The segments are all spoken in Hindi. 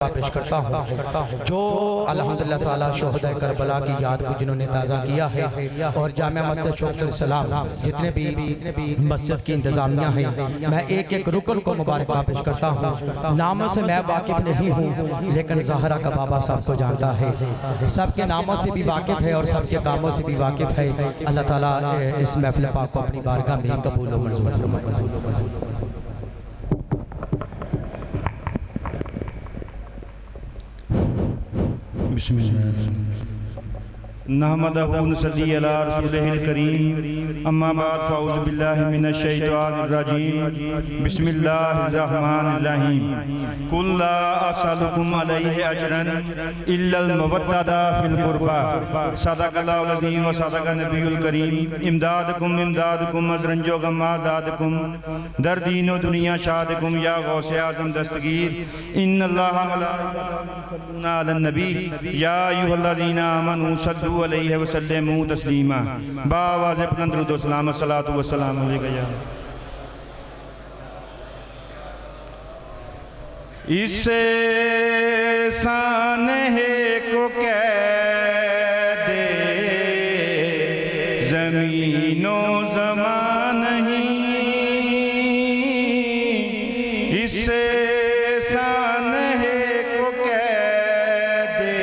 पेश करता हूँ जो अल्हम्दुलिल्लाह ताला शोहदा करबला की याद को जिन्होंने ताज़ा किया है और जामिया मस्जिद शौकत सलाम जितने भी मस्जिद की इंतज़ामिया है, मैं एक एक रुकन को मुबारकबाद पेश करता हूँ। नामों से मैं वाकिफ़ नहीं हूँ लेकिन ज़हरा का बाबा साहब को जानता है, सबके नामों से भी वाकिफ़ है और सबके कामों से भी वाकिफ़ है। अल्लाह ताला इस महफ़िल पाक को अपनी बारगाह में कबूल व मंजूर फरमाए। नहमदहु व नसल्ली अला रसूलिहिल करीम, अम्मा बाद फ़अऊज़ु बिल्लाहि मिनश शैतानिर रजीम, बिस्मिल्लाहिर रहमानिर रहीम। कुल ला असअलुकुम अलैहि अजरन इल्लल मवद्दता फिल कुर्बा, सदक़ल्लाहुल अज़ीम व सदक़ नबियुल करीम। इमदादकुम अज़रंजो गम्मा ज़ादकुम, दर दीन व दुनिया शादकुम या गौसे आज़म दस्तगीर। इन्नल्लाहा मलाइकतहु अलन नबी या अय्युहल्लज़ीना आमनू सल्लु अलैहि व सल्लिमू तस्लीमा। बावाज़ दरूद व सलाम सलातु व सलाम अलैका या। इससे सानहे को कह दे ज़मीनो ज़मान नहीं, इससे सानहे को कह दे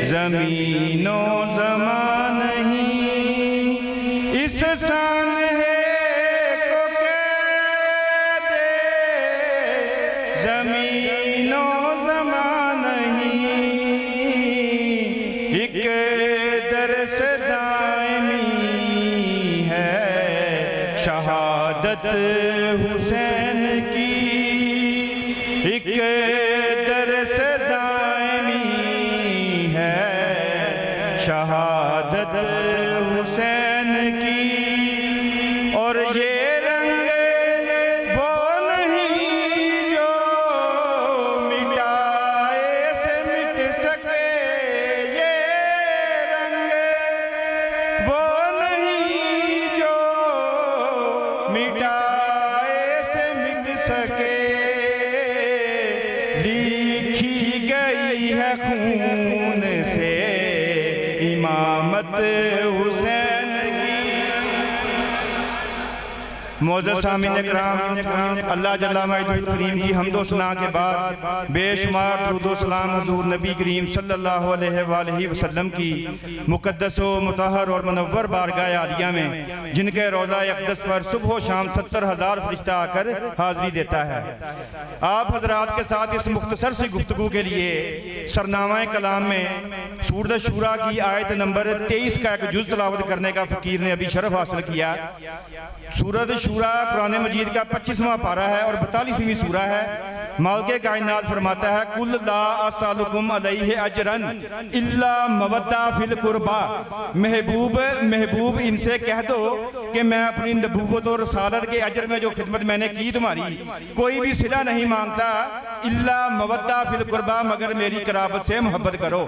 ज़मीनो ज़मान नहीं, इस सानहे को कह दे ज़मीनो ज़मान नहीं। एक दरस दायमी है शहादत हुसैन की, एक दरस दायमी है शहादत हुसैन की। और ये रंग वो नहीं जो मिटाए से मिट सके, ये रंग वो नहीं जो मिटाए से मिट सके। लिखी गई है खून से इमामत हुसैन की। मौजूद सामीन इकराम, अल्लाह जल्ला मजदूद करीम की हम्दो सना के बाद बेशुमार दुरूद व सलाम हुजूर नबी करीम सल्लल्लाहु अलैहि वसल्लम की मुक़द्दस व मुतहहर और मुनव्वर बारगाह आलिया में, जिनके रोज़ा अक़दस पर सुबह शाम 70,000 फरिश्ता आकर हाज़िरी देता है। आप हजरात के साथ इस मुख्तसर सी गुफ्तगू के लिए सरनामाए कलाम में सूरत शूरा की आयत नंबर 23 का एक जुज़ तलावत करने का फ़कीर ने अभी शरफ हासिल किया। सूरत शूरा कुरान मजीद का 25वां पारा है और 42वीं सूरा है। मालिक कायनात फरमाता है, कुल ला असअलुकुम अलैहि अजरन इल्ला मवद्दा फिल कुर्बा। महबूब इनसे कह दो कि मैं अपनी नबूवत और रसालत के अजर में जो खिदमत मैंने की तुम्हारी, कोई भी सिला नहीं मांगता, इल्ला मवद्दा फिल कुर्बा, मगर मेरी कराबत से मोहब्बत करो।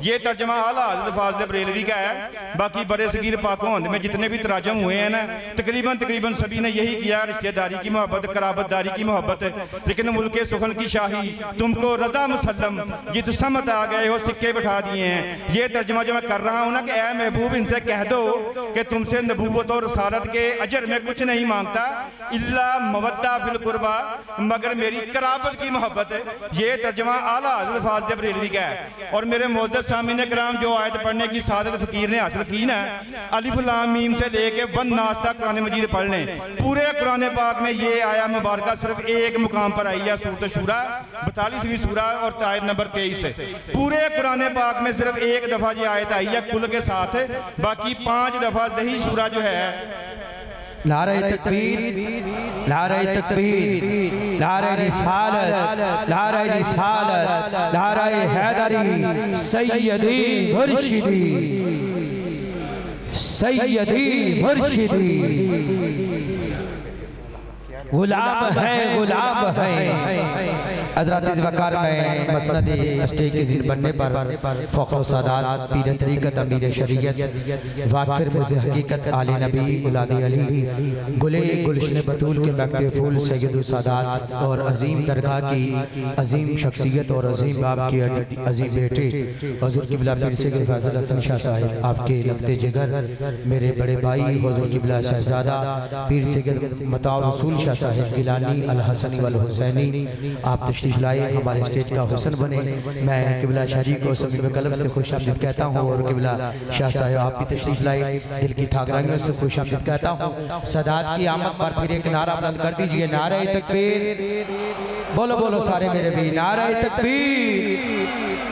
ये तर्जमा आला हज़रत फाज़िल बरेलवी का है। बाकी बड़े सगीर पाकों में जितने भी तराजम हुए हैं ना, तकरीबन सभी ने यही किया, रिश्तेदारी की मोहब्बत, कराबतदारी की मोहब्बत। लेकिन मुल्के सुखन की शाही तुमको रजा मुसल्लम, जिस समत आ गए हो सिक्के बैठा दिए हैं। ये तर्जमा जो मैं कर रहा हूँ ना कि ए महबूब इनसे कह दो कि तुमसे नबूवत और रसालत के अजर में कुछ नहीं मांगता, इल्ला मवद्दा फिल कुर्बा, मगर मेरी कराबत की मोहब्बत। ये तर्जमा आला हज़रत फाज़िल बरेलवी का है। और मेरे मोअज़्ज़ज़ सामीन किराम, जो आयत पढ़ने की सादत फ़कीर ने हासिल की ना, अलिफ लाम मीम से लेके वन नास तक कुरान मजीद पढ़ लें। पूरे कुरान पाक में ये आया मुबारका सिर्फ एक मुकाम पर आई है, सूरत शूरा 42वीं सूरा और आयत नंबर 23। पूरे कुरान पाक में सिर्फ एक दफा ये आयत आई है कुल के साथ, बाकी 5 दफा यही सूरा जो है नारे तकबीर, नारे तकबीर, नारे रिसालत, नारे रिसालत, नारे हैदरी, सैयदी मुर्शिदी, सैयदी मुर्शिदी। गुलाम है गुलाम है। हज़रत इस वक़ार में मसनद स्टेज के ज़िर बनने पर फ़ख्र सादात पीर तरीक़त अमीर शरीयत वाक़िर मुझे हकीकत आले नबी औलाद अली गुले गुलशन बतूल के मकते फूल सैयद सादात और अजीम दरगाह की अजीम शख्सियत और अजीम बाप की अजीम बेटे हुज़ूर क़िबला पीर सैयद फ़ज़ल हसन शाह साहिब आपके लफ्ते जिगर मेरे बड़े भाई हुज़ूर क़िबला शहज़ादा पीर सैयद मताउ रसूल शाह साहिब गिलानी अल हसनी वल हुसैनी आप तशरीफ लाए, हमारे स्टेज का हुसन बने। मैं क़िबला शाह जी को समीम कल्ब से खुशामदीद कहता हूँ और क़िबला शाह साहिब आप भी तशरीफ लाए, दिल की ठाकरानियों से खुशामदीद कहता हूँ। सदात की आमद पर फिर एक नारा बुलंद कर दीजिए, नारे तकबीर। बोलो बोलो सारे मेरे भी, नारे तकबीर,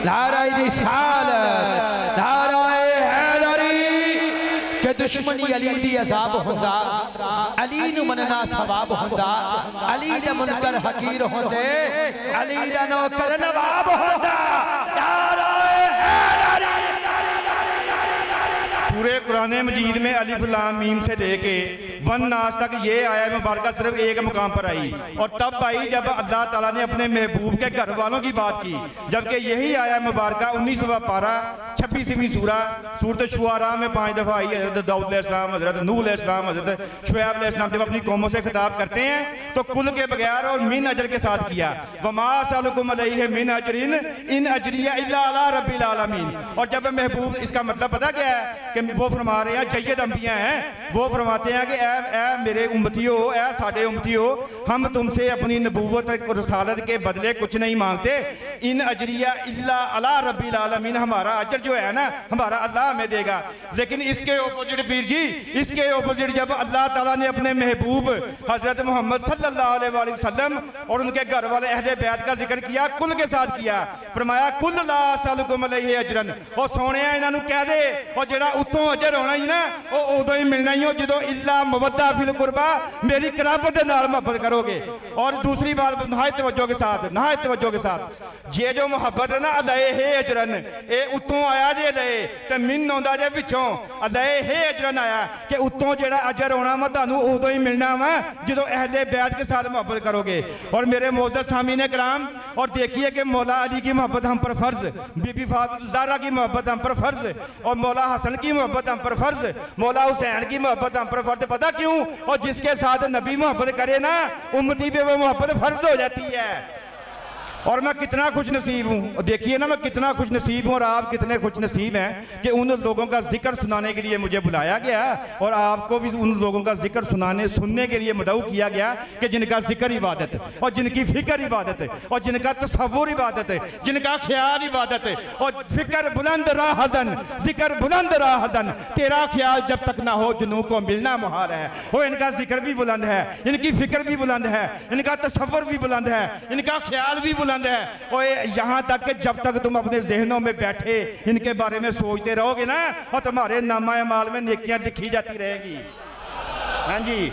नारे रिसालत, नारे हैदरी। के दुश्मनी अली दी अजाब होंदा, अली नु मनना सवाब होंदा, अली दा मुनकर हकीर होंदे, अली दा नौकर नवाब होंदा। पूरे कुरान मजीद में अलिफ लाम मीम से लेके वन नास तक ये आया मुबारक सिर्फ एक मुकाम पर आई, और तब आई जब अल्लाह ताला ने अपने महबूब के घर वालों की बात की। जबकि यही आया मुबारक 19वां पारा 26वीं सूरत शुआरा में 5 दफ़ा आई। हज़रत दाऊद अलैहिस्सलाम, हज़रत नूह अलैहिस्सलाम, हज़रत शुएब अलैहिस्सलाम जब अपनी कौमों से खिताब करते हैं तो कुल के बगैर और मिन अजर के साथ किया। वमा असअलुकुम अलैहि मिन अजरिन इन अजरिया इल्ला अला रब्बिल आलमीन। और जब महबूब, इसका मतलब पता क्या है कि वो फरमा रहे हैं जय्यद अंबिया हैं, वो फरमाते हैं कि ए मेरे उम्मतियों, ए साडे उम्मतियों, हम तुमसे अपनी नबूवत और रसालत के बदले कुछ नहीं मांगते। इन अजरिया इल्ला अला रब्बिल आलमीन, हमारा अजर जो है ना हमारा अल्लाह हमें देगा। लेकिन इसके ऑपोजिट पीर जी, इसके ऑपोजिट जब अल्लाह ताला ने अपने महबूब हजरत मोहम्मद सल्लल्लाहु अलैहि वसल्लम और उनके घर वाले अहले बैत का जिक्र किया, कुल के साथ किया, फरमाया कुल ला असअलुकुम अलैहि अजरन। और सोने इन्हों कह दे और जेड़ा उतों अजर होना ही ना वो उदों ही मिलना ही हो जो इल्ला मवद्दा फिल कुरबा, मेरी कराबत के नाल मोहब्बत करोगे। और दूसरी बात नहायत तवज्जो के साथ, नहायत तवज्जो के साथ, जे जो मोहब्बत है ना अदे हे अजरन, ये उतों आया जे ले ते मिन आंदा जे पिछों, अदे हे अजरन आया कि उतों जेड़ा अजर होना वा तुहानू उदों ही मिलना वा जो अहले बैत के साथ मोहब्बत करोगे। और मेरे मोअज़्ज़ज़ सामीने कराम, और देखिए कि मौला अली की मोहब्बत हम पर फर्ज, बीबी फातिमा ज़हरा की मोहब्बत हम पर फर्ज, और मौला हसन की मोहब्बत हम पर फर्ज, मौला हुसैन की मोहब्बत हम पर फर्ज। पता क्यों? और जिसके साथ नबी मोहब्बत करे ना उम्मती पे वो मोहब्बत फर्ज हो जाती है। और मैं कितना खुश नसीब हूँ, और देखिए ना मैं कितना खुश नसीब हूँ और आप कितने खुश नसीब हैं कि उन लोगों का जिक्र सुनाने के लिए मुझे बुलाया गया और आपको भी उन लोगों का जिक्र सुनने के लिए मदऊ किया गया कि जिनका जिक्र इबादत है और जिनकी फिक्र इबादत है और जिनका तसव्वुर इबादत है, जिनका ख्याल इबादत है। और फिक्र बुलंद रहा हज़न, जिक्र बुलंद रहा हज़न, तेरा ख्याल जब तक ना हो जुनू को मिलना मुहाल है। वो इनका जिक्र भी बुलंद है, इनकी फिक्र भी बुलंद है, इनका तसव्वुर भी बुलंद है, इनका ख्याल भी बुलंद है। और यहाँ तक कि जब तक तुम अपने जहनों में बैठे इनके बारे में सोचते रहोगे ना और तुम्हारे नामा अमाल में नेकियां लिखी जाती रहेगी। हाँ जी।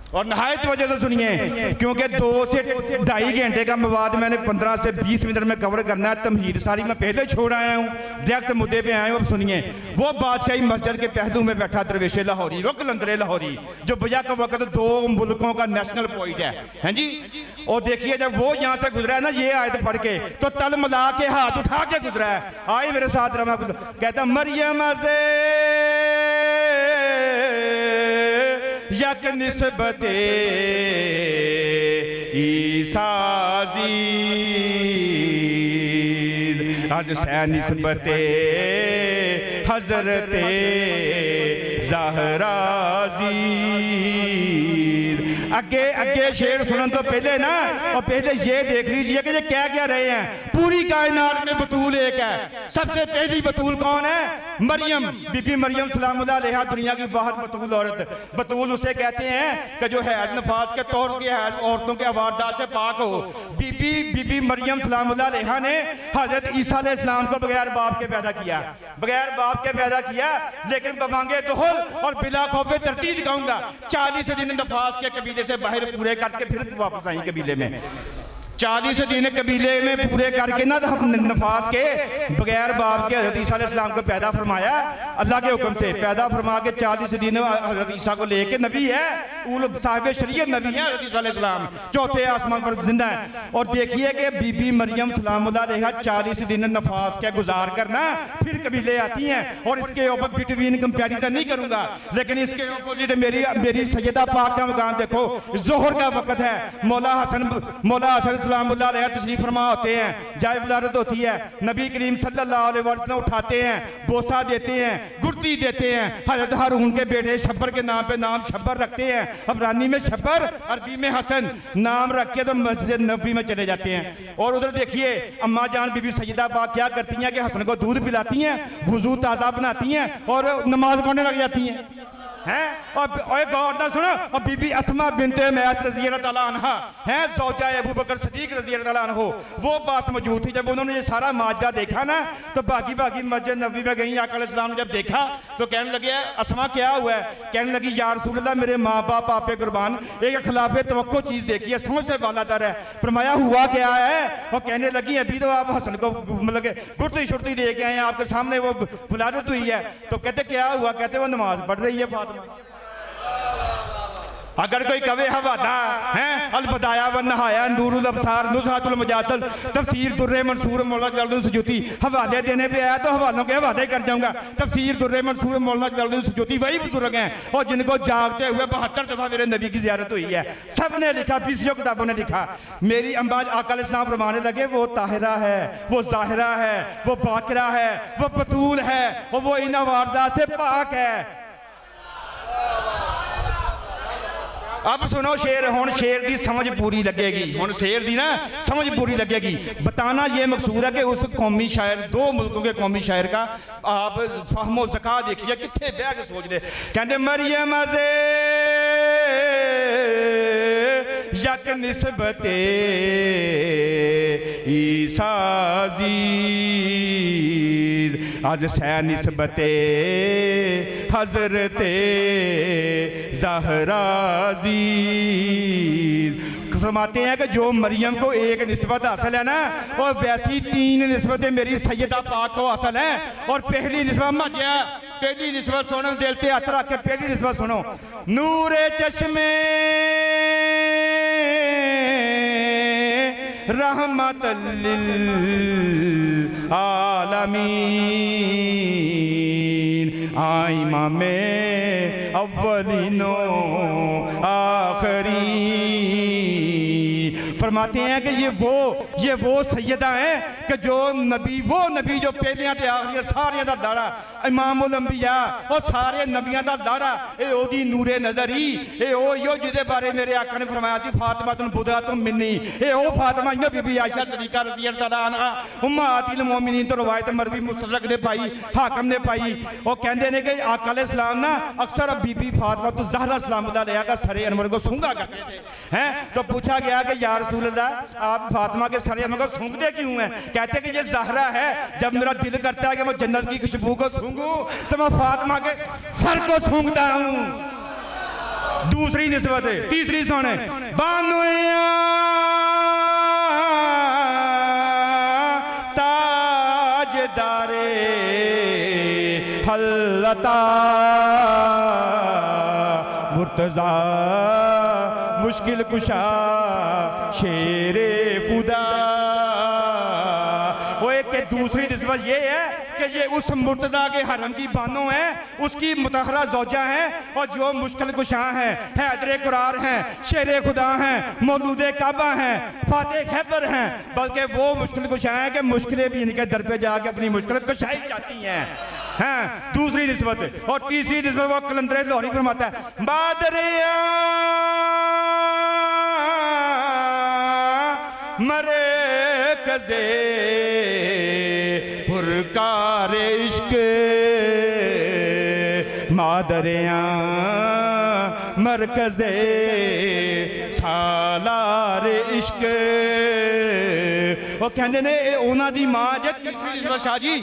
और नहायत वजह से सुनिए, क्योंकि 2 से 2.5 घंटे का मवाद मैंने 15 से 20 मिनट में कवर करना है। तमहीद सारी मैं पहले छोड़ आया हूँ, डायरेक्ट मुद्दे पे आया हूँ। अब सुनिए, वो बादशाही मस्जिद के पहलू में बैठा दरवेश लाहौरी, वो कलंदरे लाहौरी, जो बजा का वक्त 2 मुल्कों का नेशनल पॉइंट है। हैं जी। और देखिए जब वो यहाँ से गुजरा है ना ये आयत पढ़ के, तो तल मिला के हाथ उठा के गुजरा है। आए मेरे साथ रमा, कहता मरियम से यक निस्बत ईसाजी आज से निस्बत हजरत ज़हराजी। अगे अगे शेर सुनने तो पहले ना और पहले ये देख लीजिए कि ये क्या रहे हैं। पूरी कायनात में बतूल एक है। सबसे पहली बतूल कौन है? मरियम, बीबी मरियम सलामुल्लाह अलैहा, दुनिया की बहुत बतूल औरत। बतूल उसे कहते हैं कि जो हैज नफास के तौर के औरतों के अवारदात से पाक हो। बीबी मरियम सलामुल्लाह अलैहा ने हजरत ईसा अलैहिस्सलाम को बगैर बाप के पैदा किया, बगैर बाप के पैदा किया, लेकिन बमांगे दुहुल और बिला खौफे तरतीब कहूंगा 40 दिन नफास के कबीले से बाहर पूरे करके फिर वापस आई कबीले में। 40 दिन कबीले में पूरे करके ना नफास के बगैर बाप के हज़रत ईसा अलैहिस्सलाम को पैदा फरमाया, अल्लाह के हुक्म से पैदा फरमा के 40 दिन हज़रत ईसा को लेके नबी है, साहिब शरीयत नबी है हज़रत ईसा अलैहिस्सलाम, चौथे आसमान पर जिंदा है। और देखिए कि बीबी मरियम सलामुल्लाह अलैहा 40 दिन नफास के गुजार करना फिर कबीले आती हैं। और इसके ऊपर बिटवीन कंपेरिजन नहीं करूंगा, लेकिन इसके अपोजिट मेरी सैयदा पाक का मकाम देखो, जोहर का वक्त है, मौला हसन सलामुल्लाह अलैह तशरीफ फरमा होते हैं, जाए वज़ारत होती है, नबी करीम सल्लल्लाहु अलैहि वसल्लम उठाते हैं, बोसा देते हैं, गुर्ती देते हैं, हज़रत हारून के बेटे शब्बर के नाम पे नाम शब्बर रखते हैं, अबरानी में शब्बर, अरबी में हसन नाम रख के तो मस्जिद नबी में चले जाते हैं। और उधर देखिए अम्मा जान बीबी सैयदा पाक क्या करती हैं कि हसन को दूध पिलाती हैं, वुजू ताज़ा बनाती हैं और नमाज पढ़ने लग जाती हैं हैं। और गौर ना सुनो, और बीबी अस्मा बिनते मैस रज़ी अल्लाह तआला अन्हा हैं, ज़ौजा अबू बकर सिद्दीक़ रज़ी अल्लाह तआला अन्हो, वो पास मौजूद थी। जब उन्होंने ये सारा माजरा देखा ना तो भागी भागी मस्जिद नबी में गई। आका अलैहिस्सलाम ने जब देखा तो कहने लगे अस्मा क्या हुआ है? कहने लगी या रसूल अल्लाह मेरे माँ बाप आपे कुर्बान, एक खिलाफ तवक्को चीज़ देखी है, समझ से बालातर है। फरमाया हुआ क्या है? और कहने लगी अभी तो आप हसन को मतलब गुर्ती शुर्ती दे के आए, आपके सामने वो फुलारत हुई है। तो कहते क्या हुआ? कहते वो नमाज पढ़ रही है फातिमा। अगर कोई कवे हवादा है अलबदाया व नहाया नूरुल अबसार नुज़हातुल मुजासल तफसीर दुर्रे मंसूर मौलाना जलालुद्दीन सुजूती हवाले देने पे आया तो हवालों के हवाले कर जाऊंगा। तफसीर दुर्रे मंसूर मौलाना जलालुद्दीन सुजूती वही बुजुर्ग हैं और जिनको जागते हुए 72 दफा मेरे नबी की ज़ियारत हुई है। सब ने लिखा, 20 किताबों ने लिखा। मेरी अम्मा आका अलैहिस्सलाम फरमाने लगे वो ताहिरा है, वो ज़ाहिरा है, वो बाकिरा है, वो बतूल है और वो इन वारदात से पाक है। अब सुनो शेर, हुण शेर की समझ पूरी लगेगी, हुण शेर की ना समझ पूरी लगेगी। बताना ये मकसूद है कि उस कौमी शायर, 2 मुल्कों के कौमी शायर का आप फहमो ज़का देखिए, कितने बह के सोच दे। कहते मरियम से यक निस्बते ईसा आज सै निस्बते हजरते ज़हरा फरमाते हैं कि जो मरियम को एक निस्बत हासिल है ना, और वैसी 3 निस्बतें मेरी सैयदा पाक को हासिल हैं। और पहली निस्बत मजा, पहली निस्बत सुनो, दिल पे हाथ रख के पहली निस्बत सुनो। नूरे चश्मे रहमतल लिल आलमीन आई मामे अव्वलिनो आखरी। फरमाते हैं कि ये वो सैयदा हैं कि जो नबी, वो नबी जो पहलियां ते आखिरियां सारियां दा लाड़ा, इमामुल अंबिया और सारे नबियां दा लाड़ा, ए ओदी नूरे नजर ही, ए ओ यो जिदे बारे मेरे आका ने फरमाया सी फातिमा तुम बुदा तुम मिन्नी, ए ओ फातिमा इनो बीबी आयशा सदीका रज़ी अल्लाह तआला अन्हा उम्महातिल मोमिनीन तो रवायत मरवी मुस्तदरक ने पाई, हाकिम ने पाई। और कहते हैं कि आका अलैहिस्सलाम ना अक्सर बीबी फातिमा तो ज़हरा सलामुल्लाह अलैहा का सरे अनवर को सूंघा करते थे हैं। तो पूछा गया कि या रसूल अल्लाह आप फातिमा के सरे अनवर को सूंघते क्यों हैं? कहते कि ये ज़हरा है, जब मेरा दिल करता है कि मैं जन्नत की खुशबू को सूंघूं तो मैं फातिमा के सर को सूंघता हूं। दूसरी निस्बत है, तीसरी सोने बानुया ताजदारे हल्लता मुर्तजा मुश्किल कुशा शेरे खुदा। वो एक दूसरी निस्बत ये है कि ये उस मुर्तजा के हरम की बानो है, उसकी मुतहरा ज़ौजा हैं और जो मुश्किल कुशा हैं, हैदर कुरार हैं, शेर खुदा हैं, मौलूद काबा हैं, फाते खैबर हैं, बल्कि वो मुश्किल कुशा हैं कि मुश्किलें भी इनके दर पे जाके अपनी मुश्किल कुशाई जाती हैं। हाँ, दूसरी निस्बत। और तीसरी निस्बत वो कलंदर लाहौरी फरमाता है बादरिया मरे कज़े पुरकार इश्क मादरिया मरकज़े सालार इश्क वो कहते ने उन्हों की माँ जे तीसरी निस्बत शाह जी,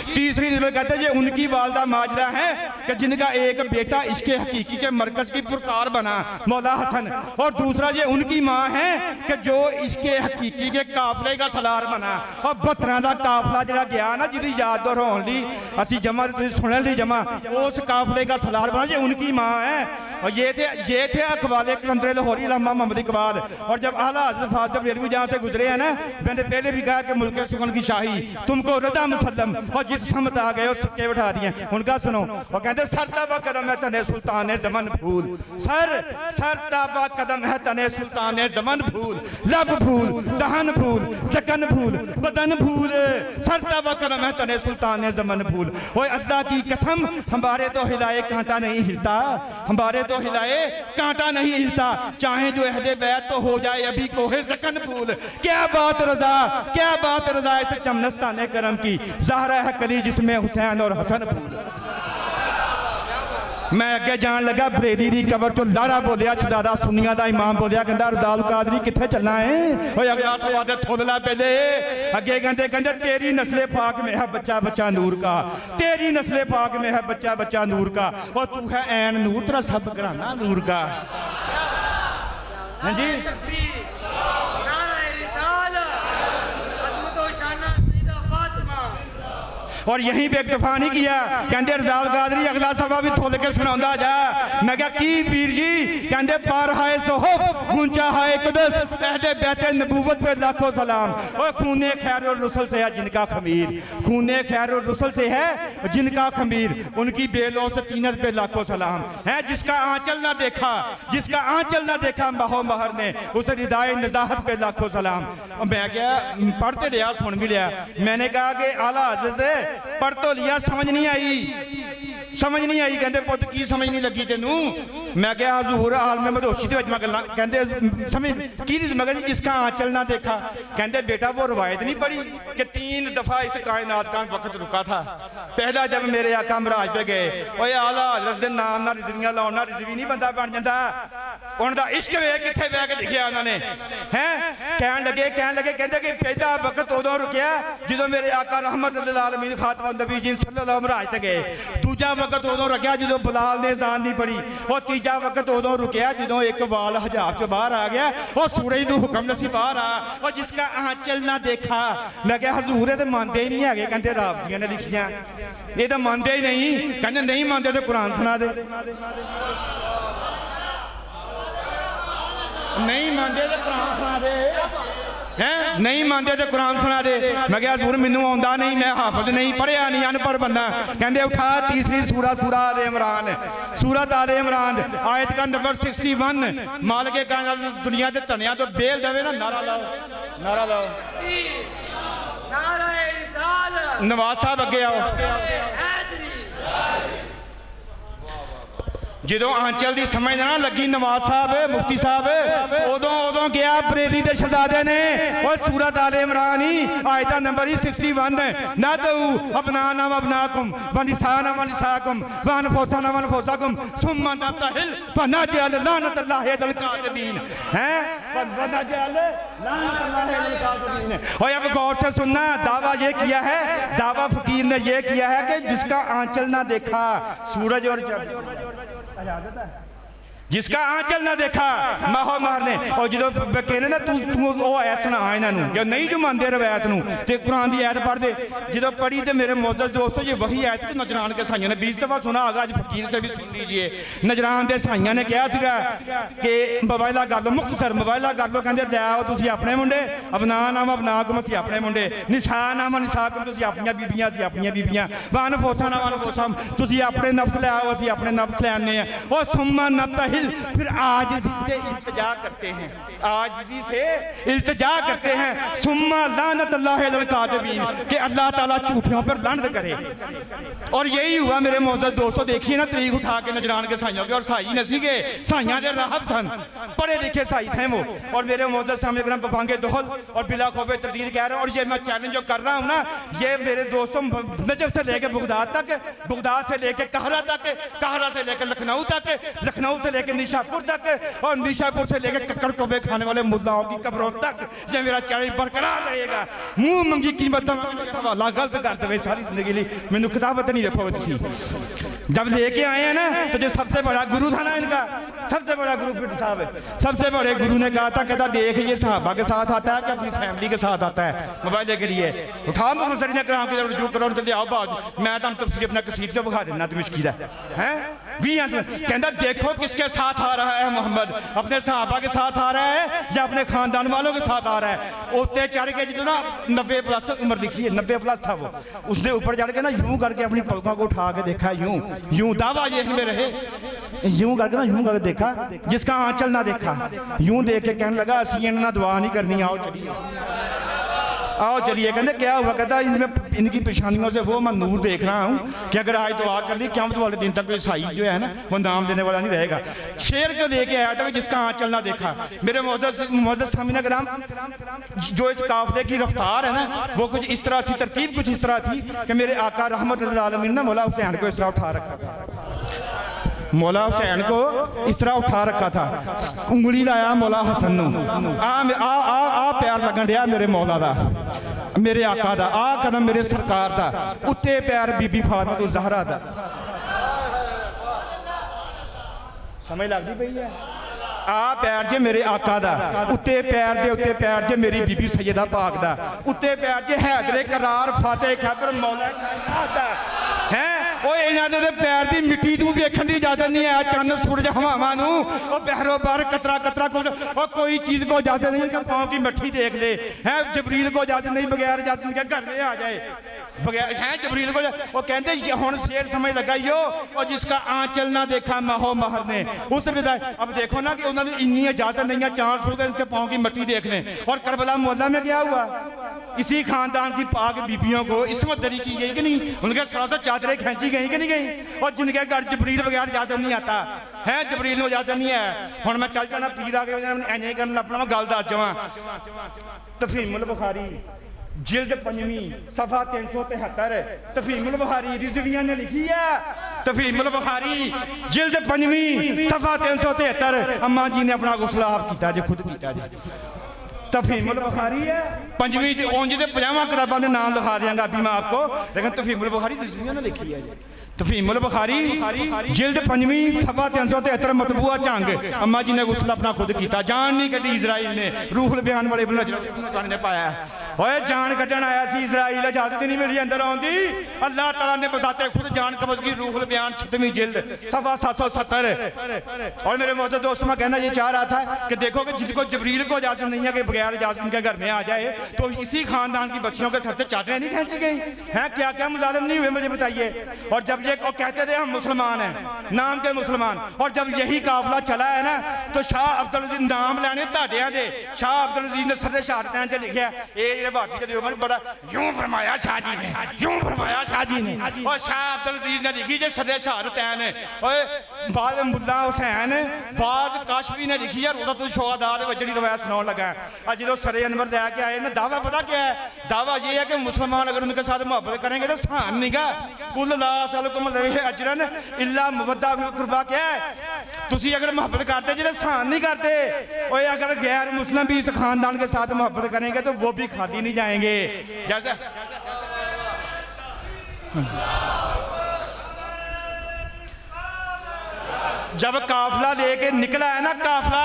तीसरी निस्बत कहते जे उनकी वालदा माजरा है कि जिनका एक बेटा इसके हकीकी के मरकज की पुरकार बना मौला हसन, और दूसरा जे उनकी माँ है कि जो इसके हकीकी के काफले का सलार बना। और 72 का काफला जरा गया ना जिसकी याद दोहराने ली असी जमा सुनने ली जमा उस काफले का सलार बना जे उनकी माँ है। और ये थे अकबाल कलंदर लाहौरी अल्लामा मोहम्मद इकबाल। और जब आला हज़रत फातिमा रेलवी जहाँ से गुजरे हैं ना, मैंने पहले भी कहा कि मुल्क सुकून की शाही तुमको रदा मुसल्लम और जिस समत आ गए सिक्के बैठा दिए। उनका सुनो, और कहते सर ताबा कदम है तने सुल्तान जमन फूल, सर ताबा कदम है तने सुल्तान जमन फूल, लब फूल दहन फूल सकन फूल बदन फूल, सर ताबा कदम है तने सुल्तान जमन फूल। ओए अल्लाह की कसम हमारे तो हिलाए कांटा नहीं हिलता, हमारे तो हिलाए कांटा नहीं हिलता, चाहे जो अहदे बैत तो हो जाए अभी कोहे सकन फूल। क्या बात रजा, क्या बात रजा इस चमनस्ताने करम की, ज़हरा है कली जिसमें हुसैन और हसन फूल। मैं अगे जान लगा बरेली की कबर तो लारा बोलिया शहजादा सुन्निया का इमाम बोलिया कहता रजाल कादरी किथे चलना है। ओए अगला सवाद थोला पहले अगे कहते कहते तेरी नस्ले पाक में है बच्चा बच्चा नूर का, तेरी नस्ले पाक में है बच्चा बच्चा नूर का, और तू है ऐन नूर तेरा सब घराना नूर का। हाँ जी और यहीं पे इक्तफा नहीं किया, कहते रजाल कादरी अगला सफा भी थोल के सुना जा। मैं क्या की पीर जी, कहते पार हाय सोहब गूंचा हाय कुदस पहले बैते नबूवत पे लाखों सलाम। और खूने खैर और रसूल से है जिनका खमीर, खूने खैर और रसूल से है जिनका खमीर, उनकी बेलों से कीनत पे लाखों सलाम है। जिसका आंचल ना देखा, जिसका आंचल ना देखा महो महर ने, उसे निदाए निजाहत पे लाखों सलाम। मैं क्या पढ़ते लिया सुन भी लिया, मैंने कहा कि आला हज़रत पढ़ तो लिया समझ नहीं आई, समझ नहीं आई। कहते पुत की समझ नहीं लगी तेनू। मैं क्या हजूर हाल में मदहोशी के मैं गल्लां कहते समझ की मैं जी जिसका आंचल ना देखा। कहते बेटा वो रवायत नहीं पढ़ी कि 3 दफा इस कायनात का वक्त रुका था। पहला जब मेरे आका महराज पे गए, ओए आला हज़रत दे नाम ना रिजवियां लाउना रिजवी नहीं बंदा बन जाता। उनका इश्क वे किथे बह के लिखिया उन्होंने हैं। कहन लगे कहते कि पहला वक्त उदों रुकिया जो मेरे आका रहमत लिल आलमीन खातम नबी जी सल्लल्लाहु महराज ते गए। दूजा वक्त उदों रुकिया जो बिलाल ने अज़ान नहीं पढ़ी। और तीजा वक्त उदों रुकिया जो एक वाल हजाब चो बाहर आ गया और सूरज नूं हुक्म नसी बाहर आ। और जिसका आंचल ना देखा। मैं क्या हजूर ये तो मानते ही नहीं है, कहते राबतियां ने लिखियां ये तो मानते ही नहीं। कहते नहीं मानते तो कुरान सुना दे, नहीं मानते तो कुरान सुना दे हैं, नहीं मानते तो कुरान सुना दे। मैं क्या हजूर मैनू आउंदा नहीं, मैं हाफिज नहीं, पढ़िया नहीं, अनपढ़ बंदा। कहते उठा तीसरी सूरत सूरह आले इमरान, सूरत आले इमरान आयत का नंबर 61। मालिक कायनात दुनिया के तनिया तो बेल देवे ना, नारा लाओ, नारा लाओ। नवाज साहब अगे आओ। जो आंचल की समझ ना लगी नवाज साहब मुफ्ती साहब उदों गया बरेली के शहजादे ने और सूरत आले इमरान ही आयत नंबर 61 ना दो अपना नाम अपनाकुम वनिसाना वनिसाकुम वनफोसाना वनफोसाकुम सुम्मा नतहिल फनजअल लानतल्लाहि अलल काज़िबीन हैं फनजअल लानतल्लाहि अलल काज़िबीन। और अब गौर से सुनना, दावा ये किया है, दावा फकीर ने ये किया है कि जिसका आंचल ना देखा सूरज और जिसका आंचल ना देखा माहो मारने। और जो कहने ना तू आयत सुना इन्हों जो नहीं जो मानते रवायत नूं ते कुरान की आयत पढ़ दे। जो पढ़ी तो मेरे मोअज़्ज़ज़ दोस्तों ये वही आयत कि नजरान के साइयों ने 20 दफ़ा सुना होगा, आज फकीर से भी सुन लीजिए। नजरान के साइयों ने कहा सीगा कि मोबाइला कर लो, मुख्तसर मोबाइला कर लो, कहते लै आओ तुसीं अपने मुंडे, अपना नाम अपना कुम असीं अपने मुंडे, निशा नाम निशा कुम तुसीं अपनियां बीबियां असीं अपनियां बीबियां, वन फोसा ना वन फोसा तुसीं अपने नफ्स लै आओ असीं अपने नफ्स लै आने। और सुम्मा नतहिल फिर आजिज़ी से इल्तिजा करते हैं, आजिज़ी से इल्तिजा करते हैं। सुम्मा लानतल्लाहि अलल काज़िबीन कि अल्लाह ताला झूठियों पर लानत करे। और यही हुआ मेरे मोअज़्ज़ज़ दोस्तों। देखिए ना तरीक उठा के नजरान के साइयों के, और साई नसी के साइयां दे राहब सन, पढ़े लिखे साई थे वो। और मेरे मोअज़्ज़ज़ सामने ग्राम पपांगे दोहल और बिला खौफे तरदीद कह रहे हैं। और ये मैं चैलेंज जो कर रहा हूँ ना, ये मेरे दोस्तों नजफ से लेके बगदाद तक, बगदाद से लेके कहरा तक, कहरा से लेकर लखनऊ तक, लखनऊ से लेकर लेके निशापुर तक और निशापुर से लेके कक्कड़ कौवे खाने वाले मुद्दाओं की कब्रों तक जो मेरा चैलेंज बरकरार रहेगा। मुंह मंगी कीमत हवाला गलत कर दे सारी जिंदगी लिए मैंने किताबत नहीं रखो थी। जब लेके आए हैं ना तो जो सबसे बड़ा गुरु था ना इनका, सबसे बड़ा गुरु फिर साहब है, सबसे बड़े गुरु ने कहा था, कहता देख ये सहाबा के साथ आता है कि अपनी फैमिली के साथ आता है। मोबाइल के लिए उठा मुसरी ने कराम की रुजू करो तो लियाओ बाद मैं तफसीर अपना कसीर से विखा देना तुम इसकी है भी कहता देखो किसके साथ आ रहा है मोहम्मद, अपने सहाबा के साथ आ रहा है या अपने खानदान वालों के साथ आ रहा है। उत्ते चढ़ के जो ना 90 प्लस उम्र दिखी है, 90 प्लस था वो, उसने ऊपर चढ़ के ना यूं करके अपनी पलकों को उठा के देखा, यूं यूं दावा ये में रहे, यूं करके ना यूं करके देखा, जिसका आंचल ना देखा, यूं देख के कहने लगा असी ना दुआ नहीं करनी, आओ चलिए आओ चलिए। कहते क्या हुआ, कहता इनमें इनकी परेशानियों से वो मैं नूर देख रहा हूँ कि अगर आज दुआ कर ली क़यामत वाले दिन तक ईसाई जो है ना वो नाम देने वाला नहीं रहेगा। शेर को लेके आया था जिसका आंचल ना देखा। मेरे मोहद्दस सामीन कराम, जो इस काफले की रफ्तार है ना वो कुछ इस तरह थी, तरतीब कुछ इस तरह थी कि मेरे आका रहमतुल्लिल आलमीन ने मौला हुसैन को इस तरह उठा रखा था, मौला हुसैन को इस तरह उठा रखा था, उंगली लाया मौला हसन आ प्यार लगन दिया मेरे मौला दा, मेरे आका दा, आ कदम मेरे सरकार दा, उत्ते प्यार बीबी फातिमा ज़हरा दा। समझ लगती पई है? आ पैर जे मेरे आका दा, उत्ते पैर दे उत्ते पैर जे मेरी बीबी सैयदा पाक दा, उत्ते पैर जे हैदरे करार फाते खैबर मौला दा है। इन्हों के पैर की मिट्टी तू देखने की इजाजत नहीं है, चंद सूरज हवावां नूं बहरो बार कतरा कतरा को कोई चीज को इजाजत नहीं कि पाँव की मट्ठी देख ले है। जबरील को इजाजत नहीं, बगैर इजाजत के घर में आ जाए, बगैर है जबरील को वो कहते हुण शेर समझ लगा यो और जिसका आंचल ना देखा माहो महर ने उस विदाई। अब देखो ना कि उन्होंने इतनी इजाजत नहीं है, चांद छुड़ कर इसके पाँव की मट्टी देख लें। और करबला मोहल्ला में क्या हुआ, इसी खानदान की पाक बीबियों को इसमत दरी की गई कि नहीं, उनके सरा से चादरें खींची गई कि नहीं गई, और जिनके घर जबरील बगैर इजाजत नहीं आता है, जबरील को इजाजत नहीं है। हुण मैं चल जाना पीर आ के इंज करन अपना मैं गल दस जावां। तफहीमुल बुखारी जिल्द 5वीं सफ़ा 373, तफहीमुल बुखारी रिजविया ने लिखी है, तफहीमुल बुखारी जिल्द 5वीं सफ़ा 373। अम्मा जी ने अपना गुस्ला आप किया जे, खुद किया जे। तफहीमुल बुखारी है 5वीं उंज दे 50 किताबों के नाम लिखा देंगे अभी मैं आपको, लेकिन तफहीमुल बुखारी रिजविया ने लिखी है। तफहीमुल बुखारी जिल्द 5वीं सफ़ा 373 मतबूआ जंग, अम्मा जी ने गुस्ला अपना खुद किया, जान नहीं कटी इजराइल ने, रूहुल बयान वाले ने पाया ओए जान कटन आया सी इजराइल, इजाजत नहीं मिली अंदर आउंदी, अल्लाह ताला ने बताते खुद जान कब्ज की। रूहुल बयान 6वीं जिल्द सफ़ा 770। और मेरे मोहतरम दोस्त मैं कहना ये चाह रहा था कि देखो कि जिनको जबरील को इजाजत नहीं है कि बगैर इजाजत उनके घर में आ जाए, तो इसी खानदान की बच्चियों के सर से चादरें नहीं खींची गई हैं? क्या क्या मुजालिम नहीं हुए मुझे बताइए। और जब ये कहते थे हम मुसलमान हैं, नाम के मुसलमान, और जब यही काफिला चला है ना तो शाह अब्दुल अजीज नाम लैने ताड़ियां दे, शाह अब्दुल अजीज ने सरे शहादतैन च लिखा बड़ा यूं फरमाया शाह जी ने, यूं फरमाया शाह जी ने, और शाह अब्दुल अजीज ने लिखी जे सरे शहादतैन और बाद मुल्ला हुसैन बाद काशफी ने लिखी है रोज़तुल शुहदा दे वजड़ी रवायत सुनाउण लगा। और जो सरे अनवर लैके आए ना दावा पता क्या है, दावा ये है कि मुसलमान अगर उनके साथ मोहब्बत करेंगे तो सहन नहीं गा, कुल ला सलकुम अजरन इल्ला मवद्दा कुर्बा। क्या है तुसी अगर मोहब्बत करते जो सहन नहीं करते, और अगर गैर मुस्लिम भी इस खानदान के साथ मोहब्बत करेंगे तो वो भी खाती नहीं जाएंगे। जैसे जब काफिला लेके निकला है ना, काफिला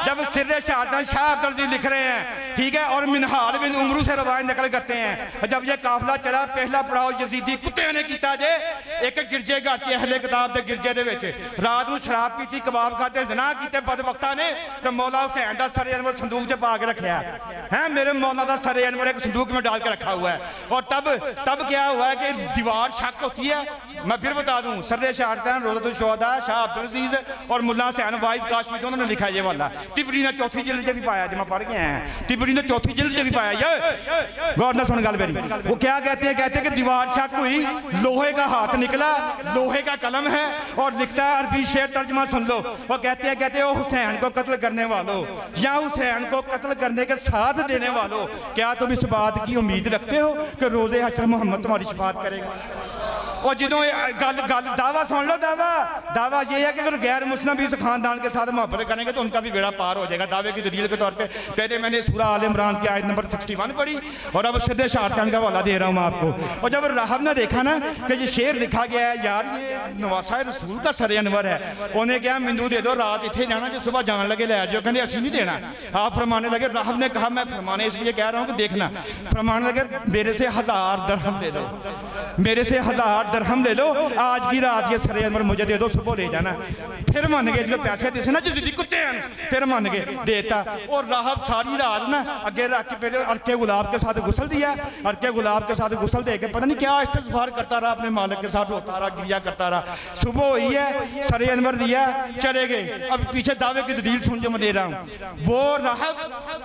जब सिर शहादत शाह अब्दुल अजीज लिख रहे हैं, ठीक है, और मिनहाल बिन उमरू से रवायत नकल करते हैं। जब ये काफिला चला पहला पड़ाव यजीदी कुत्ते ने किया जे, एक गिरजे घर च अहले किताब के गिरजे दे विच रात को शराब पीती, कबाब खाते, ज़िना कीते बदबख्तां ने, तो मौला हुसैन दा सरे अनवर संदूक च पा के रखा है। मेरे मौला दा सरे अनवर एक संदूक में डाल के रखा हुआ है। और तब क्या हुआ है कि दीवार शक होती है। मैं फिर बता दूं, सरे शहादतैन रोज़तुल शुहदा शाह अब्दुल अजीज और मुल्ला हुसैन वाइफ काशफी दोनों ने लिखा ये वाला। तिबरी ने 4थी जिल्द भी पाया, जो मैं पढ़ के आया, तिबरी ने 4थी जिल्द भी पाया। ये गौर ना सुन गल मेरी, वो क्या कहते हैं कि दीवार शक हुई, लोहे का हाथ निकला, लोहे का कलम है और लिखता है अरबी शेर, तर्जमा सुन लो। वो कहते हो हुसैन को कत्ल करने वालों या हुसैन को कत्ल करने के साथ देने वालों, क्या तुम इस बात की उम्मीद रखते हो कि रोज़े हश्र मोहम्मद तुम्हारी शफाअत करेगा? और जो गल गल दावा सुन लो, दावा ये है कि अगर गैर मुस्लिम भी इस खानदान के साथ मोहब्बत करेंगे तो उनका भी बेड़ा पार हो जाएगा। दावे की दलील के तौर पे कहते मैंने सूरह आल इमरान की आयत नंबर 61 पढ़ी और अब सीधे शारतन का हवाला दे रहा हूँ मैं आपको। और जब राहब ने देखा ना कि ये शेर लिखा गया है, यार ये नवासा रसूल का सर अनवर है, उन्हें क्या मिंदू दे दो, रात इतने जाना जो सुबह जान लगे ले जाओ, कहते असं नहीं देना। आप फरमाने लगे, राहब ने कहा मैं फरमाने इसलिए कह रहा हूँ कि देखना, फरमाने लगे मेरे से 1000 दरहम ले लो, मेरे से 1000 दरहम ले लो, आज की रात ये सर अनवर मुझे दे दो, सुबह ले जाना। फिर मान गए, जो पैसे देते ना जो जिद्दी कुत्ते हैं, फिर मान गए, देता। और राहब सारी रात ना अगे रख के पहले अरके गुलाब के साथ गुसल दिया, अरके गुलाब के साथ गुसल दे के पता नहीं क्या इस्तिग़फ़ार करता रहा, अपने मालिक के साथ रोता रहा, गिरिया करता रहा। सुबह हुई है, सर अनवर दिया, चले गए। अब पीछे दावे की दलील सुन जो मैं दे रहा हूँ।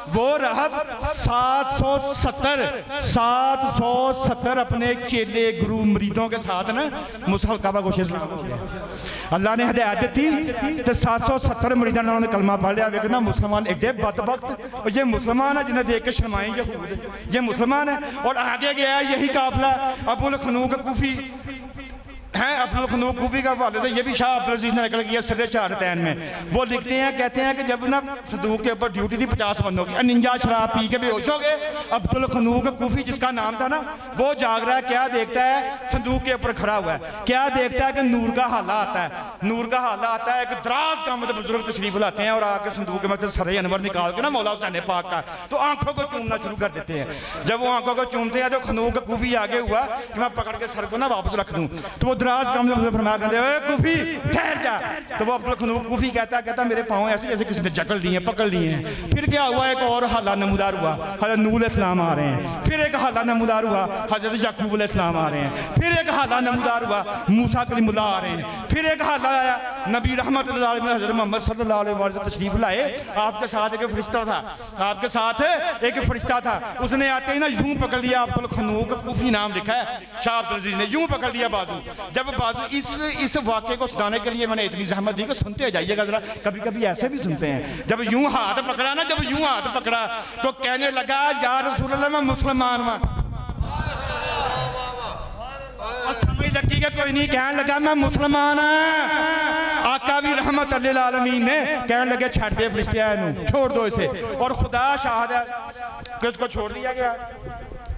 वो रहब 770 अपने चेले गुरु मुरीदों के साथ ना मुसल काबा गोशे अल्लाह ने हिदायत दी तो 770 मुरीदां ने उन्होंने कलमा पढ़ लिया। देखना मुसलमान एडे बदबख्त, और ये मुसलमान है जिन्हें देख के शर्माए यहूद, ये मुसलमान है। और आगे गया यही काफिला अबुल खनूक कूफी हैं, अब्दुल खनूक कूफी का हवाले से ये भी शाह अब्दुल अजीज ने नकल किया सिर्रे चारतैन में। वो लिखते हैं, कहते हैं कि जब ना संदूक के ऊपर ड्यूटी थी 50 बंदों की, 49 शराब पी के बेहोश हो गए। अब्दुल खनूक कूफी जिसका नाम था ना, वो जाग रहा है, क्या देखता है, संदूक के ऊपर खड़ा हुआ है, क्या देखता है कि नूर का हाला आता है, नूर का हाला आता है। एक दराज का मतलब बुजुर्ग तशरीफ लाते हैं और आके संदूक के मतलब सर अनवर निकाल के ना मौला हुसैन पाक का तो आंखों को चूमना शुरू कर देते हैं। जब वो आंखों को चूमते हैं तो खनूक कूफी आगे हुआ कि मैं पकड़ के सर को ना वापस रख दूं, तो वो दराज का मतलब फरमाया कहते ओए कूफी ठहर जा। तो वो अब्दुल खनूक कूफी कहता मेरे पाँव ऐसे जैसे किसी ने जकड़ लिए हैं, पकड़ लिए हैं। फिर क्या हुआ, एक और हाला नमूदार हुआ, हज़रत नूह अलैहिस्सलाम आ रहे हैं। फिर एक हाला नमूदार हुआ, हज़रत याकूब अलैहिस्सलाम आ रहे हैं। फिर एक हाला नमूदार हुआ, मूसा कलीमुल्लाह आ रहे हैं। फिर एक हाला आया, नबी रहमतुल्लाह अलैहि हज़रत मोहम्मद सल्लल्लाहु अलैहि वसल्लम तशरीफ लाए। आपके साथ एक फरिश्ता था, आपके साथ एक फरिश्ता था, उसने आते ही ना यूं पकड़ लिया, अब्दुल खनूक कूफी नाम लिखा है शाह अब्दुल अजीज ने, यूं पकड़ लिया बाजू। जब बाजू इस वाक़े को सुनाने के लिए मैंने इतनी जहमत दी कि सुनते जाइएगा जरा, कभी कभी ऐसे भी सुनते हैं। जब यूं हाथ पकड़ा ना, जब यूं हाथ पकड़ा तो कहने लगा या रसूल अल्लाह मैं मुसलमान हूं। और समझ लगी कि कोई नहीं, कहने लगा मैं मुसलमान हां। आका भी रहमत लिल आलमीन ने कहने लगे छड़ दे फरिश्तियां इन्हू, छोड़ दो इसे। और खुदा शाहिद है कि उसको छोड़ दिया गया।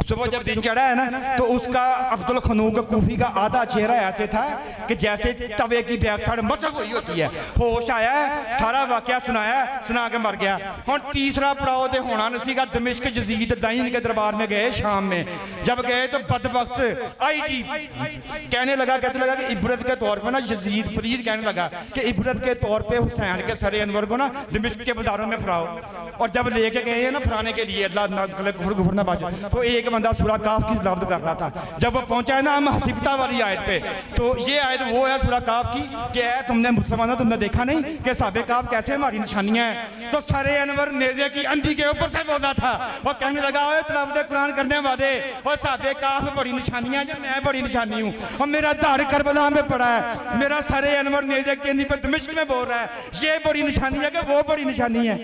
सुबह जब दिन चढ़ा है ना तो उसका अब्दुल खनूक कूफी का आधा चेहरा ऐसे था कि जैसे तवे की बैक साइड मशक हुई होती है। होश आया, सारा वाकया सुनाया, सुना के मर गया। और तीसरा पड़ाव तो होना नसीगा, दमिश्क यजीद दाइन के दरबार में गए शाम में। जब गए तो बदबख्त आई जी कहने लगा, कहते लगा कि इबरत के तौर पर ना यजीद पलीद कहने लगा कि इबरत के तौर पर हुसैन के सर अनवर को ना दमिश्क के बाजारों में फराओ। और जब लेके गए हैं ना फराने के लिए, अल्लाह गुफर ना बाज, तो एक बंदा सूरह काफ की तिलावत कर रहा था। जब वो पहुंचा है ना हम हसीबता वाली आयत पे, तो ये आयत वो है सूरह काफ की कि है तुमने मुसलमानों तुमने देखा नहीं कि साहबे काफ कैसे हमारी निशानियां हैं। तो सरे अनवर नेज़े की अंधी के ऊपर से बोला था और कहने लगा ओए तिलावत कुरान करने वाले, और साहबे काफ बड़ी निशानियां हैं, मैं बड़ी निशानी हूँ। और मेरा धड़ करबला में पड़ा है, मेरा सरे अनवर नेज़े की अंधी पर दमिश्क में बोल रहा है, ये बड़ी निशानी है कि वो बड़ी निशानी है।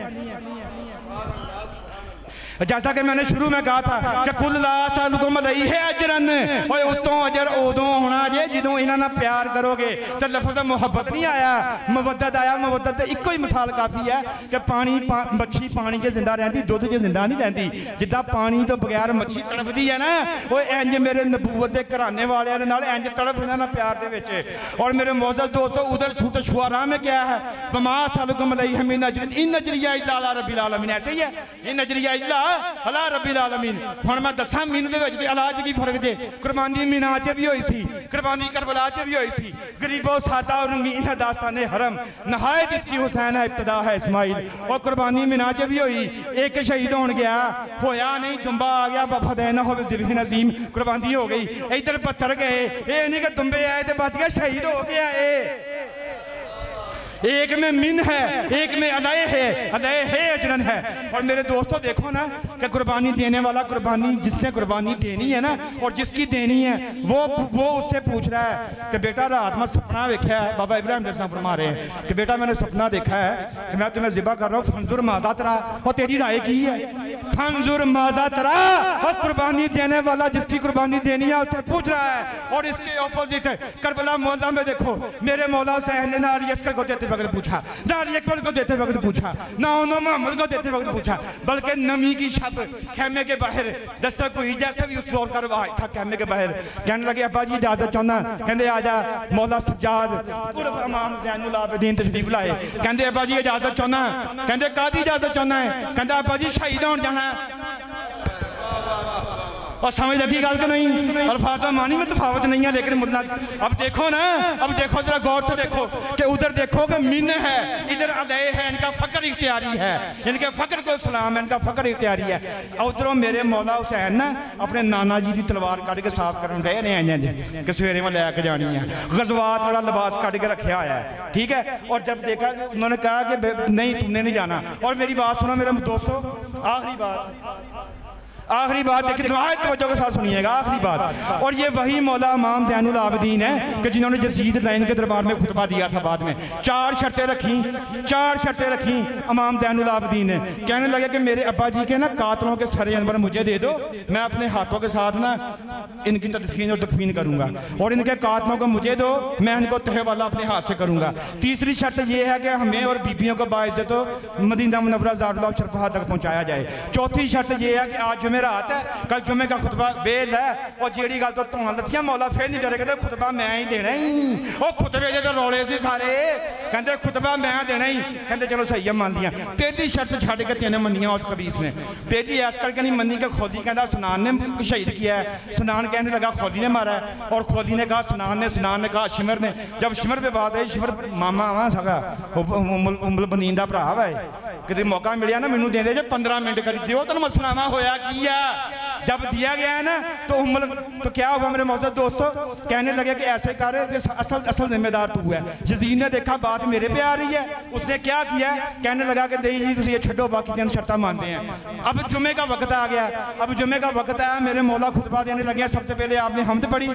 जैसा कि मैंने शुरू में कहा था कि कुल ला सालुकुम अलैहि अजरन, और उतों अजर उदों होना जे जदों इन्हां नाल प्यार करोगे। तो लफ्ज़ मुहब्बत नहीं आया, मुवद्दत आया। मुवद्दत इक्को ही मिसाल काफ़ी है कि पानी मच्छी पानी च जिंदा रहती, दुध च जिंदा नहीं रहती। जिद्दां पानी तो बगैर मच्छी तड़फदी है ना, वो इंज मेरे नबूवत के घराने वालियां दे नाल इंज तड़फ इन्हां नाल प्यार दे विच। और मेरे मौजूद दोस्तों उधर छूट शुआरा में क्या है, वमा सालुकुम अलैहि मिन अजरिन इन नजरिया इल्ला अला रब्बिल आलमीन। ऐसे ही है, ये नजरिया इल्ला अला रब्बिल आलमीन। हुण मैं दसां मीन दे विच इलाज की फर्क जे। कुर्बानी मीना च भी होई सी, कुर्बानी करबला च भी होई सी। गरीबो सादा और रंगीन है दास्तान हरम, नहायत इसकी हुसैन है इब्तिदा है इस्माइल। और कुर्बानी मीना च भी होई, एक शहीद होण गया, होया नहीं, दुंबा आ गया, वफादैन हो ज़िब्ह नज़ीम, कुर्बानी हो गई। इधर पत्थर गए, ये नहीं कि दुंबे आए तो बच गए, शहीद हो गया। एक में मिन है, एक में अलय है, अलय है अजरन है। और मेरे दोस्तों देखो ना कि कुर्बानी देने वाला, कुर्बानी जिसने कुर्बानी देनी है ना और जिसकी देनी है वो उससे पूछ रहा है कि बेटा रात में सपना देखा है। बाबा इब्राहिम दरसा फरमा रहे हैं कि बेटा मैंने सपना देखा है कि मैं तुम्हें ज़िबा कर रहा हूँ, फंजुर मादा तेरा, और तेरी राय की है। फंजुर माजा तरा, और कुर्बानी देने वाला जिसकी कुर्बानी देनी है उससे पूछ रहा है। और इसके ऑपोजिट है करबला मौला में देखो, मेरे मौला हुसैन ने ना अली अस्कर को देते वक्त पूछा, ना अली अकबर को देते वक्त पूछा, ना उन्होंने मोहम्मद को देते वक्त पूछा, बल्कि नमी की शब खेमे के बाहर दस्तक हुई, जैसे भी उस दौर का रवाज था, खेमे के बाहर कहने लगे अब्बा जी इजाजत चाहना, कहते आजा मौला सज्जाद इमाम ज़ैनुल आबिदीन तशरीफ लाए, कहते अब्बा जी इजाजत चाहना, कहते कादी इजाजत चाहना है, कहता अब्बा जी शहीद होने जाना है। और समझ लगी गल कि नहीं? अल्फाज मानी में तफावत नहीं है, लेकिन मुद्दा अब देखो ना, अब देखो जरा गौर से देखो कि उधर देखो कि मिन है, इधर अदय है, इनका फ़क्र इख्तियारी है, इनके फ़क्र को सलाम है, इनका फ़क्र इख्तियारी है। उधरों मेरे मौला हुसैन ना अपने नाना जी की तलवार कट के साफ कर रहे ने आइया जी कि सवेरे में लैके जानी है, गजवात वाला लिबास कट के रखा हुआ है, ठीक है। और जब देखा कि उन्होंने कहा कि नहीं तुमने नहीं जाना, और मेरी बात सुनो मेरे दोस्तों, आखिरी बात देखिए, तवज्जो के साथ सुनिएगा, आखिरी बात। और ये वही मौला इमाम ज़ैनुल आबिदीन है कि जिन्होंने यज़ीद लाइन के दरबार में खुतबा दिया था बाद में, चार शर्तें रखी इमाम ज़ैनुल आबिदीन ने। कहने लगे कि मेरे अब्बा जी के ना कातलों के सरे जानवर मुझे दे दो, मैं अपने हाथों के साथ ना इनकी तदफीन और तकफीन करूँगा, और इनके कातलों को मुझे दो, मैं इनको तहे वाला अपने हाथ से करूँगा। तीसरी शर्त यह है कि हमें और बीबियों को बाइज़्ज़त तो मदीना मुनव्वरा ज़ारुल शरफ़ा तक पहुँचाया जाए। चौथी शर्त यह है कि आज रात है, कल जुमे का खुतबा बेद है, और जेड़ी गल तो धुआं लतियां मौला फिर नहीं डरे, कहते खुतबा मैं ही देना ही, और खुतबे जे तो रौले से सारे कहते खुतबा मैं देना ही, कहते चलो सही है मान लिया। पहली शर्त छड़ के तीन मनिया उस कबीस ने, पहली इस करके नहीं मनी कि खोदी कहता सनान ने शहीद किया है, सनान कहने लगा खोदी ने मारा है, और खोदी ने कहा सनान ने कहा शिमर ने। जब शिमर पे बात आई, शिमर मामा आवा सगा उम्मुल बनीन दा भरा है, कितने मौका मिलिया ना मैनू दे 15 मिनट कर दियो तेन मसलावा होया की है। जब दिया गया है ना तो क्या हुआ मेरे मोहतरम दोस्तों, कहने लगे कि ऐसे कर कि असल जिम्मेदार तू है। यजीद ने देखा बात मेरे पे आ रही है, उसने क्या किया, कहने लगा कि नहीं जी तुम ये छड्डो, बाकी दिन शर्ता मानते हैं। अब जुमे का वक्त आ गया, अब जुमे का वक्त आया, मेरे मौला खुतबा देने लगे। सबसे पहले आपने हमद पढ़ी,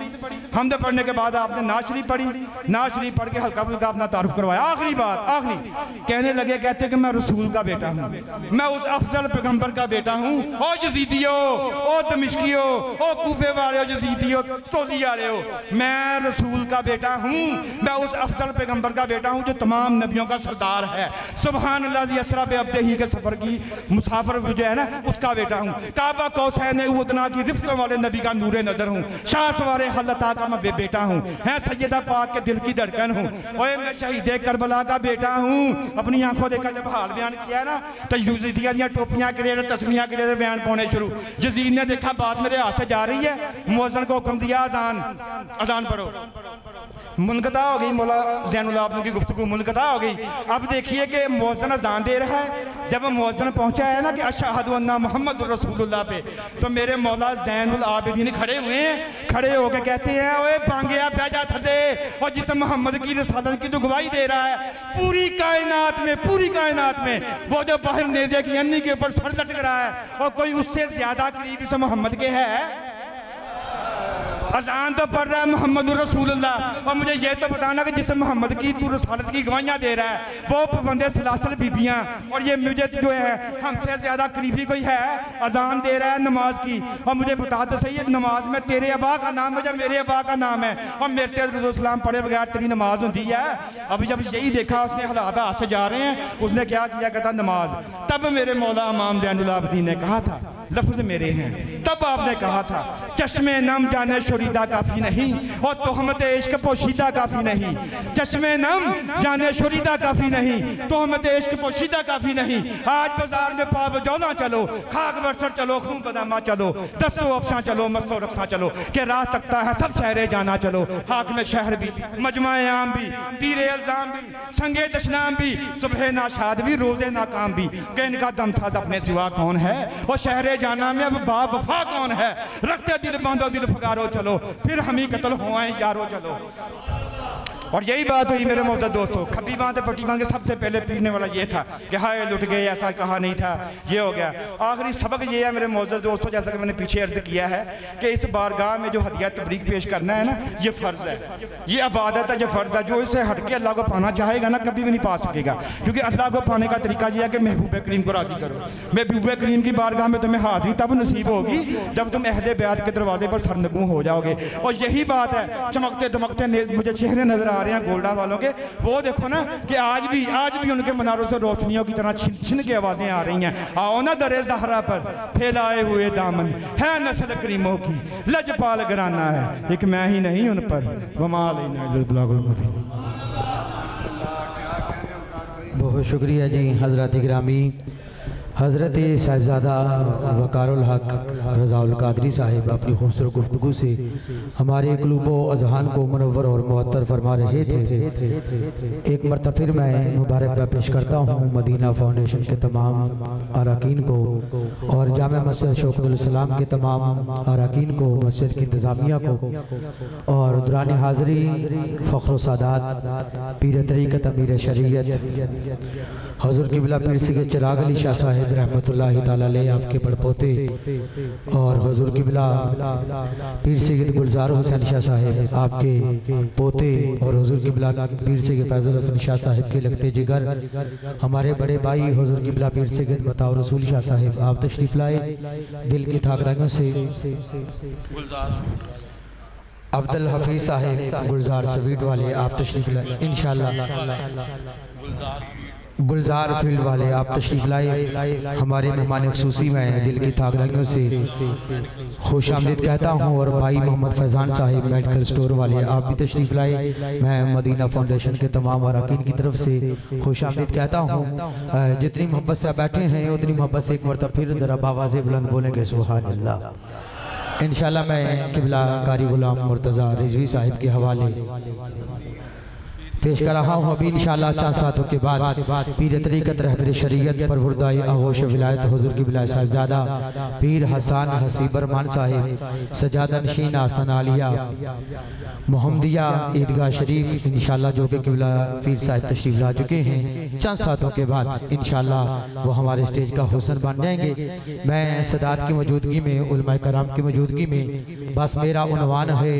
हमद पढ़ने के बाद आपने नाज शरीफ पढ़ी, नाज शरीफ पढ़ के हल्का फुल्का अपना तारुफ करवाया। आखिरी बात आखिरी कहने लगे, कहते कि मैं रसूल का बेटा हूँ, मैं उस अफजल पैगंबर का बेटा हूँ। ओ यजीदियो, ओ दमिश्कियो, ओ कूफे वाले हो, यजीदियो तोली वाले हो, मैं रसूल का बेटा हूँ, मैं उस अफजल पैगंबर का बेटा हूँ जो तमाम नबियों का सरदार है। सुभान अल्लाह असरा पे अब्दे ही के सफर की मुसाफिर जो है ना उसका बेटा हूँ। काबा कौसैन उदना की रिफ्तों वाले नबी का नूरे नजर हूँ। शाह सवारे हल्लता का मैं बेटा हूँ, है सैयदा पाक के दिल की धड़कन हूँ। ओए मैं शहीद करबला का बेटा हूँ। अपनी आंखों देखा जब हाल बयान किया ना तो यजीदिया दी टोपियां गिरे, तस्मीयां गिरे, बयान पाने शुरू। यजीद ने देखा बात मेरे हाथ से जा रही है, मुअज्जिन को हुक्म दिया अजान पढ़ो। मुनक़ता हो गई, मौला ज़ैनुल आबिदीन की गुफ्तगू मुनक़ता हो गई। अब देखिए कि मुअज्जिन अजान दे रहा है, जब मुअज्जिन पहुंचा है ना कि अशहदु अन्ना मुहम्मद रसूलुल्लाह पे, तो मेरे मौला ज़ैनुल आबिदीन खड़े हुए हैं। खड़े होकर कहते हैं, ओए बांगिया बैजा थदे, और जिस मोहम्मद की रिसालत की तो गवाही दे रहा है पूरी कायनात में वो जो बाहर नेज़े की अन्नी के ऊपर सर लटक रहा है, और कोई उससे ज्यादा करीब इस मोहम्मद के है। अजान तो पढ़ रहा है मोहम्मद रसूलुल्लाह, और मुझे ये तो बताना कि जिस मोहम्मद की तू रसालत की गवाहियाँ दे रहा है वो पाबंदे सलासल बीबियाँ, और ये मुझे जो है हमसे ज़्यादा करीबी कोई है। अजान दे रहा है नमाज की, और मुझे बता तो सही है नमाज में तेरे अबा का नाम है या मेरे अबा का नाम है, और मेरे तेज़ पढ़े बगैर तेरी नमाज होती है। अभी जब यही देखा उसने हालात हाथ से जा रहे हैं, उसने क्या किया, कहता नमाज। तब मेरे मौला इमाम ज़ैनुल आबिदीन ने कहा था, लफ्ज़ मेरे हैं, तब आपने कहा था चश्मे नम जाने शुरीदा काफ़ी नहीं, और तोहमत इश्क पोशीदा काफ़ी नहीं। चश्मे नम जाने शुरीदा काफ़ी नहीं, तोहमत इश्क पोशीदा काफ़ी नहीं। आज बाजार में पाव जौना चलो, खाक बरसर चलो, खून बदामा चलो, दस्तो अफसा चलो, मस्तो रखा चलो, के राह तकता है सब शहरे जाना चलो। हाक में शहर भी, मजमाए आम भी, तीरे अल्जाम भी, संगे दशनाम भी, सुबह नाशाद भी, रोजे नाकाम भी, कि इनका दम था अपने सिवा कौन है, और शहरे जाना में अब बावफा कौन है। रखते दिल बांधो दिल फगारो चलो, फिर हम ही कत्ल हुआ यारो चलो। और यही बात हुई मेरे मोहतरम दोस्तों, खब्बी बांध पट्टी बांध सबसे पहले पीटने वाला ये था कि हाय लुट गए, ऐसा कहा नहीं था, ये हो गया। आखिरी सबक ये है मेरे मोहतरम दोस्तों, जैसा कि मैंने पीछे अर्ज किया है कि इस बारगाह में जो हदिया तबरीक पेश करना है ना, ये फ़र्ज़ है, ये इबादत है, ये फ़र्ज़ है। जो इससे हट के अल्लाह को पाना चाहेगा ना, कभी भी नहीं पा सकेगा, क्योंकि अल्लाह को पाने का तरीका यह है कि महबूब करीम को राज़ी करो। महबूब करीम की बारगाह में तुम्हें हाज़िरी तब नसीब होगी जब तुम अहद बैत के दरवाजे पर सरनगू हो जाओगे। और यही बात है, चमकते दमकते मुझे चेहरे नजर आ रहे हैं गोल्डा वालों के, वो देखो ना कि आज भी उनके मनारों से रोशनियों की तरह छिन छिन के आवाज़ें आ रही हैं। आओ ना दरे ज़हरा पर फैलाए हुए दामन है नस्ल करीमों की, लजपाल घराना है, एक मैं ही नहीं उन पर वमाल। बहुत शुक्रिया जी हज़रत गिरामी। हज़रत साहिबज़ादा वक़ारुल हक़ रज़ाउल क़ादरी साहिब अपनी खूबसूरत गुफ्तगू से हमारे क़ुलूब व अज़हान को मुनव्वर और मुअत्तर फरमा रहे थे। एक मरतबा फिर मैं मुबारकबाद पेश करता हूँ मदीना फाउंडेशन के तमाम अरकान को और जामे मस्जिद शौकतुल इस्लाम के तमाम अरकान को, मस्जिद की इंतज़ामिया को, और दुरान हाज़री फ़ख्र सादात पीर तरीक़त अमीर शरीयत हज़ूर क़िबला पीर सैयद चिराग अली शाह साहिब रहमतुल्लाहि ताला अलैह आपके बड़पोते, और हुज़ूर क़िबला पीर सैयद गुलजार हुसैन शाह साहिब आपके पोते, और हुज़ूर क़िबला पीर सैयद फैज़ल हसन शाह साहिब के लगते जिगर हमारे बड़े भाई हुज़ूर क़िबला पीर सैयद मताउ रसूल शाह साहिब आप तशरीफ़ लाए दिल की थाकराइयों से। अब्दुल हफीज़ साहिब गुलजार स्वीट वाले आप तशरीफ़ लाए इंशाअल्लाह। गुलजार फील्ड वाले आप तशरीफ़ लाए, हमारे मेहमान ख़ुसूसी में दिल की थाकराइयों से खुश आमदीद कहता हूँ। और भाई मोहम्मद फैज़ान साहिब मेडिकल स्टोर वाले आप भी तशरीफ़ लाए, मैं मदीना फाउंडेशन के तमाम अरकान की तरफ से खुश आमदीद कहता हूँ। जितनी मोहब्बत से बैठे हैं उतनी मोहब्बत से एक मरतबा फिर ज़रा बावाज़े बुलंद बोलेंगे सुभान अल्लाह। इंशाअल्लाह मैं क़िबला कारी गुलाम मुर्तज़ा रिज़वी साहिब के हवाले पेश कर रहा हूँ अभी इंशाअल्लाह। 4 सातों के बाद पीर तरीक़त रहबर शरीयत परवरदाई आगोश विलायत हुज़ूर क़िबला साहिबज़ादा पीर हसन हसीब रहमान साहिब सजादा नशीन आस्ताना आलिया मोहम्मदिया ईदगाह शरीफ इंशाअल्लाह, जो कि क़िबला पीर साहिब तशरीफ़ ला चुके हैं। 4 सातों के बाद इंशाअल्लाह वो हमारे स्टेज का हुस्न बन जाएंगे। मैं सदात की मौजूदगी में, उलमाए कराम की मौजूदगी में, बस मेरा उन्वान है